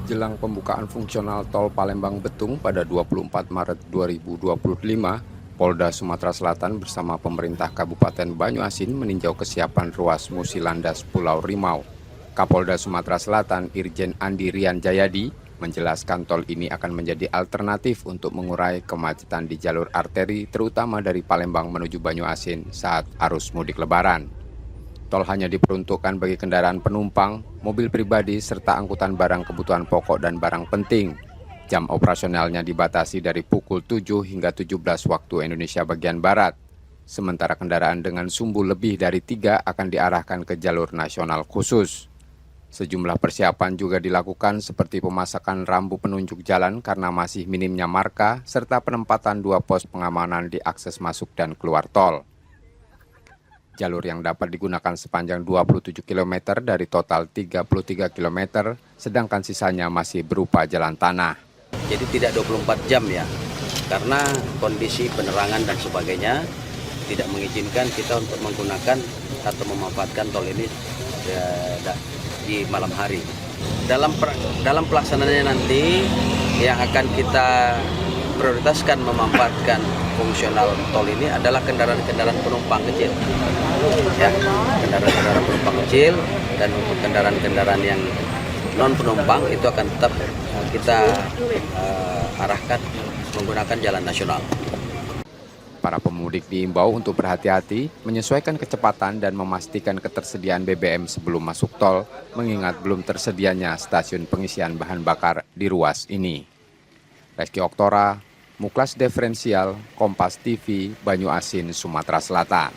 Jelang pembukaan fungsional tol Palembang-Betung pada 24 Maret 2025, Polda Sumatera Selatan bersama pemerintah Kabupaten Banyuasin meninjau kesiapan ruas Musi Landas Pulau Rimau. Kapolda Sumatera Selatan Irjen Andi Rian Jayadi menjelaskan tol ini akan menjadi alternatif untuk mengurai kemacetan di jalur arteri terutama dari Palembang menuju Banyuasin saat arus mudik Lebaran. Tol hanya diperuntukkan bagi kendaraan penumpang, mobil pribadi, serta angkutan barang kebutuhan pokok dan barang penting. Jam operasionalnya dibatasi dari pukul 7 hingga 17 waktu Indonesia bagian Barat. Sementara kendaraan dengan sumbu lebih dari 3 akan diarahkan ke jalur nasional khusus. Sejumlah persiapan juga dilakukan seperti pemasakan rambu penunjuk jalan karena masih minimnya marka, serta penempatan 2 pos pengamanan di akses masuk dan keluar tol. Jalur yang dapat digunakan sepanjang 27 km dari total 33 km, sedangkan sisanya masih berupa jalan tanah. Jadi tidak 24 jam ya, karena kondisi penerangan dan sebagainya tidak mengizinkan kita untuk menggunakan atau memanfaatkan tol ini di malam hari. Dalam pelaksanaannya nanti yang akan kita prioritaskan memanfaatkan fungsional tol ini adalah kendaraan-kendaraan penumpang kecil. Ya, kendaraan-kendaraan penumpang kecil, dan untuk kendaraan-kendaraan yang non penumpang itu akan tetap kita arahkan menggunakan jalan nasional. Para pemudik diimbau untuk berhati-hati, menyesuaikan kecepatan dan memastikan ketersediaan BBM sebelum masuk tol, mengingat belum tersedianya stasiun pengisian bahan bakar di ruas ini. Reski Oktora, Muklas Diferensial, Kompas TV, Banyuasin, Sumatera Selatan.